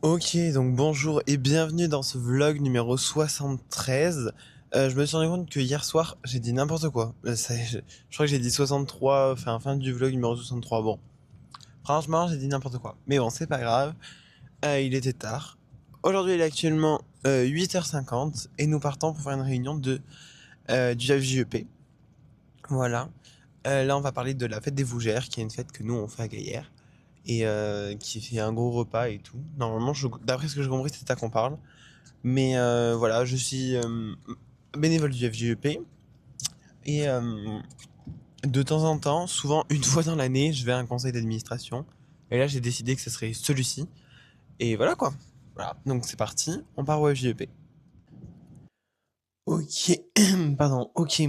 Ok, donc bonjour et bienvenue dans ce vlog numéro 73. Je me suis rendu compte que hier soir, j'ai dit n'importe quoi. Je crois que j'ai dit 63, enfin fin du vlog numéro 63. Bon, franchement, j'ai dit n'importe quoi. Mais bon, c'est pas grave. Il était tard. Aujourd'hui, il est actuellement 8h50 et nous partons pour faire une réunion du FJEP. Voilà. Là, on va parler de la fête des Fougères, qui est une fête que nous, on fait à Gaillère. Et qui fait un gros repas et tout. Normalement, d'après ce que j'ai compris, c'est de ça qu'on parle. Mais voilà, je suis bénévole du FGEP et de temps en temps, souvent une fois dans l'année, je vais à un conseil d'administration. Et là, j'ai décidé que ce serait celui-ci. Et voilà quoi. Voilà, donc c'est parti, on part au FGEP. Ok, pardon, ok.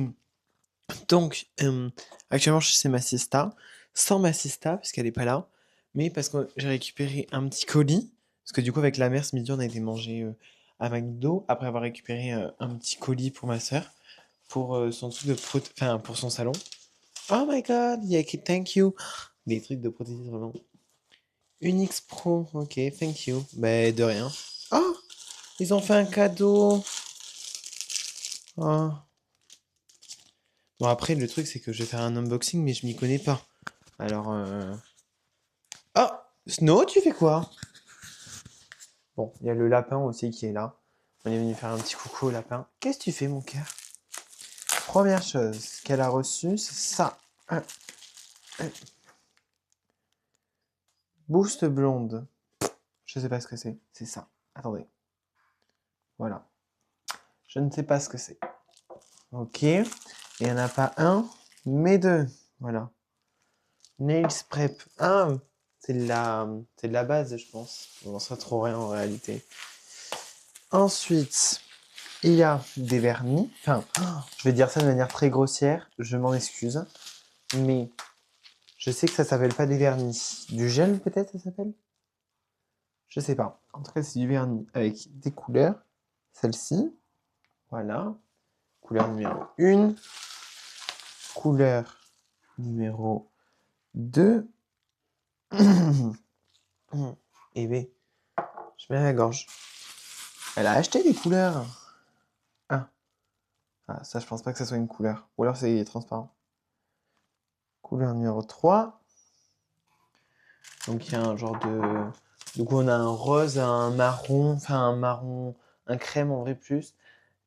Donc, actuellement, je suis chez ma sista, sans ma sista, parce qu'elle est pas là, mais parce que j'ai récupéré un petit colis, parce que du coup, avec la mère, ce midi, on a été manger à McDo, après avoir récupéré un petit colis pour ma sœur, pour son truc de enfin, pour son salon. Oh my god, yeah, thank you. Des trucs de prothésiste, vraiment. Unix Pro, ok, thank you. Ben, de rien. Oh, ils ont fait un cadeau. Oh. Bon, après, le truc, c'est que je vais faire un unboxing, mais je m'y connais pas. Alors, oh, Snow, tu fais quoi? Bon, il y a le lapin aussi qui est là. On est venu faire un petit coucou au lapin. Qu'est-ce que tu fais, mon cœur? Première chose qu'elle a reçue, c'est ça. Un Boost blonde. Je sais pas ce que c'est. C'est ça. Attendez. Voilà. Je ne sais pas ce que c'est. Ok. Et il n'y en a pas un, mais deux. Voilà. Nails prep. Ah, c'est de la base, je pense. On n'en sait trop rien en réalité. Ensuite, il y a des vernis. Enfin, je vais dire ça de manière très grossière. Je m'en excuse. Mais je sais que ça s'appelle pas des vernis. Du gel, peut-être, ça s'appelle? Je sais pas. En tout cas, c'est du vernis avec des couleurs. Celle-ci. Voilà. Couleur numéro 1. Couleur numéro 2. Et B. Je mets à la gorge. Elle a acheté des couleurs. Ah. Ah, ça, je pense pas que ça soit une couleur. Ou alors c'est transparent. Couleur numéro 3. Donc il y a un genre de... Du coup, on a un rose, un marron, enfin un marron, un crème en vrai plus,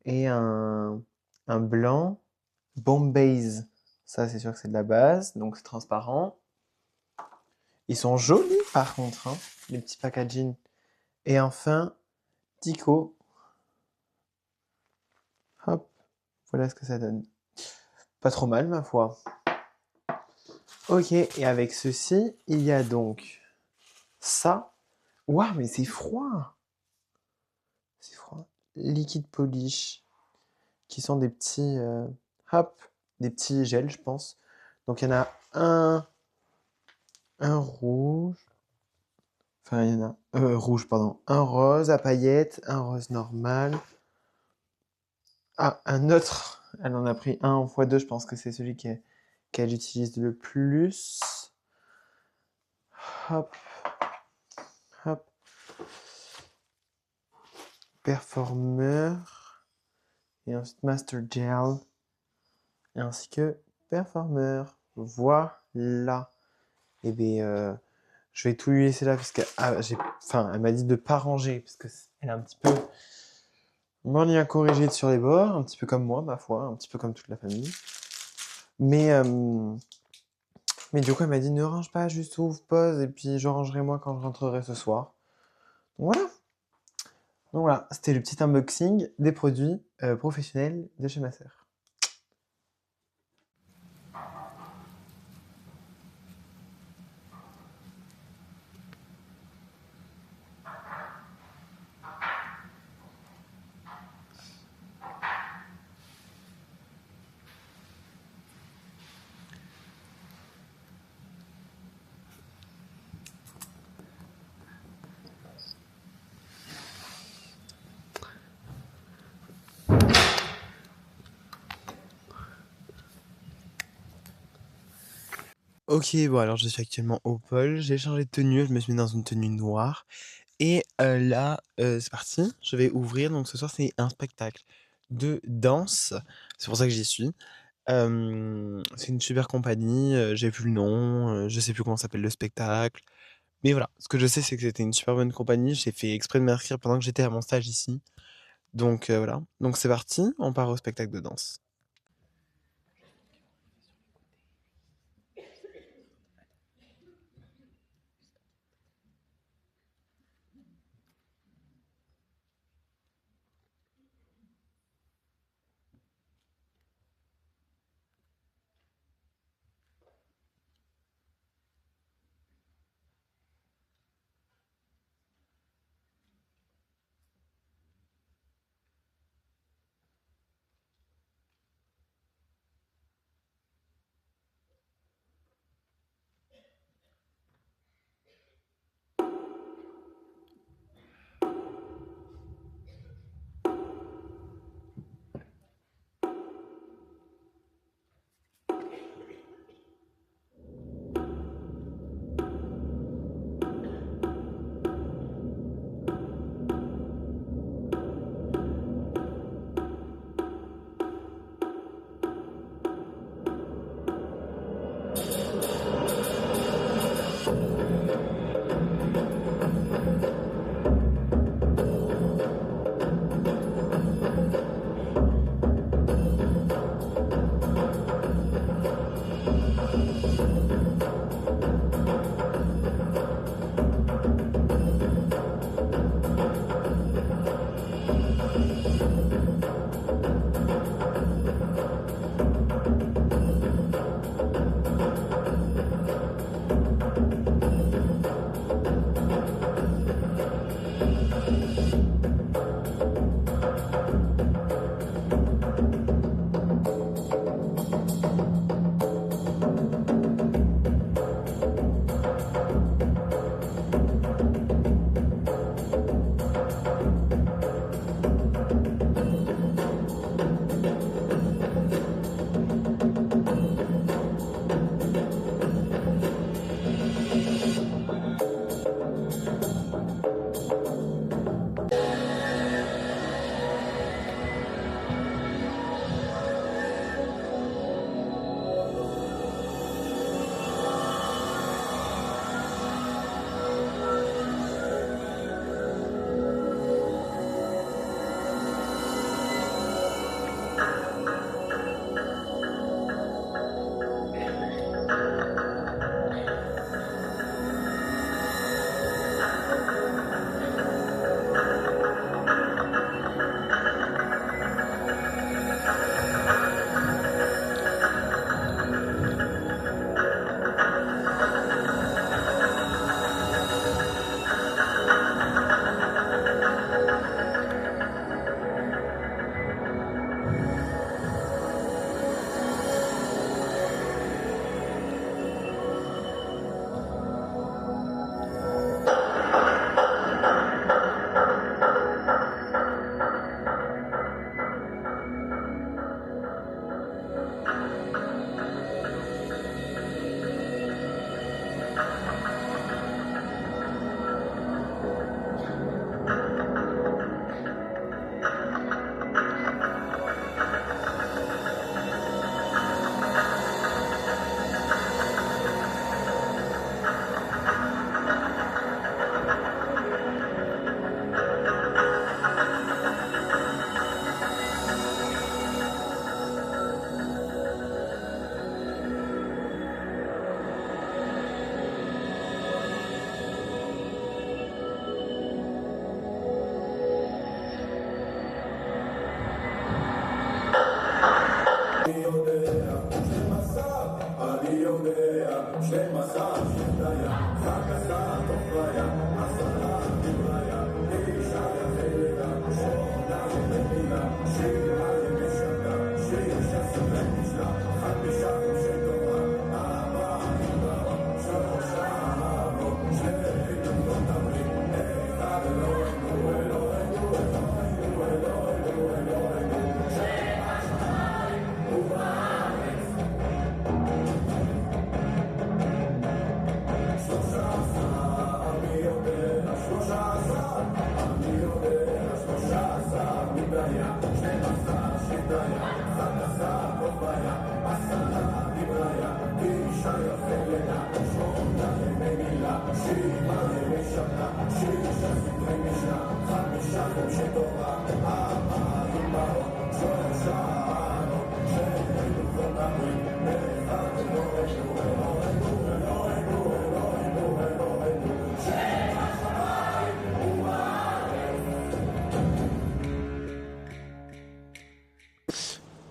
et un blanc. Bombays. Ça, c'est sûr que c'est de la base, donc c'est transparent. Ils sont jolis par contre, hein, les petits packaging. Et enfin, Tico. Hop, voilà ce que ça donne. Pas trop mal, ma foi. Ok, et avec ceci, il y a donc ça. Waouh, mais c'est froid! C'est froid. Liquid polish, qui sont des petits, hop, des petits gels, je pense. Donc il y en a un rouge. Enfin, il y en a rouge, pardon. Un rose à paillettes, un rose normal. Ah, un autre. Elle en a pris un en x2, je pense que c'est celui qu'elle utilise le plus. Hop, hop. Performer. Et ensuite Master Gel. Ainsi que Performer. Voilà. Et bien, je vais tout lui laisser là parce enfin, elle m'a dit de pas ranger parce que elle est un petit peu morne à corriger sur les bords, un petit peu comme moi, ma foi, un petit peu comme toute la famille. Mais, euh, mais du coup, elle m'a dit ne range pas, juste ouvre, pause, et puis je rangerai moi quand je rentrerai ce soir. Donc voilà. Donc voilà, c'était le petit unboxing des produits professionnels de chez ma sœur. Ok, bon alors je suis actuellement au pôle, j'ai changé de tenue, je me suis mis dans une tenue noire Et là, c'est parti. Je vais ouvrir. Donc ce soir, c'est un spectacle de danse. C'est pour ça que j'y suis. C'est une super compagnie. J'ai plus le nom. Je sais plus comment s'appelle le spectacle. Mais voilà, ce que je sais, c'est que c'était une super bonne compagnie. J'ai fait exprès de m'inscrire pendant que j'étais à mon stage ici. Donc voilà. Donc c'est parti. On part au spectacle de danse.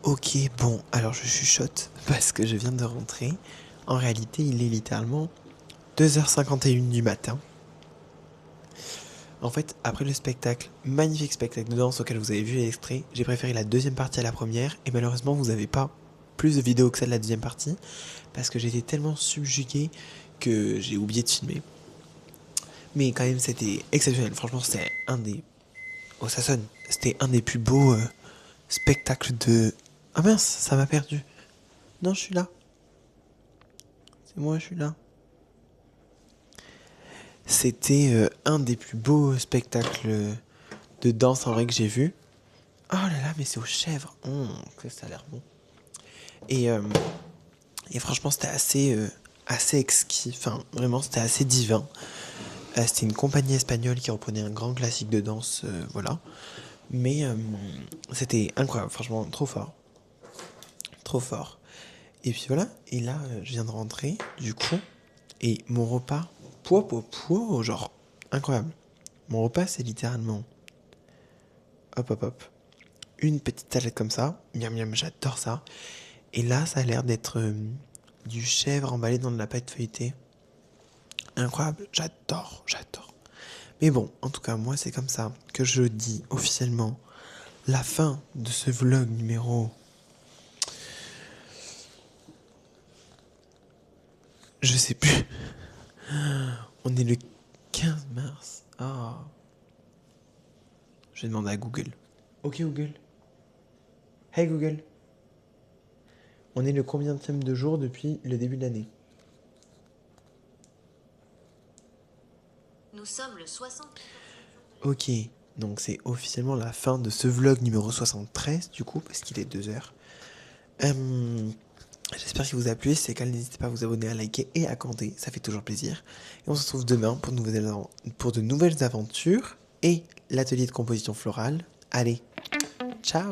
Ok, bon, alors je chuchote parce que je viens de rentrer. En réalité, il est littéralement 2h51 du matin. En fait, après le spectacle, magnifique spectacle de danse auquel vous avez vu l'extrait, j'ai préféré la deuxième partie à la première et malheureusement vous n'avez pas plus de vidéos que ça de la deuxième partie parce que j'étais tellement subjugué que j'ai oublié de filmer. Mais quand même c'était exceptionnel, franchement c'était un des... Oh ça sonne, c'était un des plus beaux spectacles de... Ah mince, ça m'a perdu. Non, je suis là. C'est moi, je suis là. C'était un des plus beaux spectacles de danse en vrai que j'ai vu. Oh là là, mais c'est aux chèvres. Que ça a l'air bon. Et, euh, et franchement, c'était assez exquis. Enfin, vraiment, c'était assez divin. C'était une compagnie espagnole qui reprenait un grand classique de danse. Voilà. Mais c'était incroyable. Franchement, trop fort. Trop fort. Et puis voilà. Et là, je viens de rentrer, du coup. Et mon repas, genre, incroyable. Mon repas, c'est littéralement, hop, hop, hop, une petite salade comme ça, miam miam, j'adore ça. Et là, ça a l'air d'être du chèvre emballé dans de la pâte feuilletée. Incroyable, j'adore, j'adore. Mais bon, en tout cas, moi, c'est comme ça que je dis officiellement la fin de ce vlog numéro... Je sais plus. On est le 15 mars. Ah. Je vais demander à Google. Ok Google. Hey Google. On est le combienième de jour depuis le début de l'année? Nous sommes le 60. Ok, donc c'est officiellement la fin de ce vlog numéro 73 du coup, parce qu'il est 2h. J'espère qu'il vous a plu, si c'est le cas, n'hésitez pas à vous abonner, à liker et à commenter, ça fait toujours plaisir. Et on se retrouve demain pour de nouvelles aventures et l'atelier de composition florale. Allez, ciao!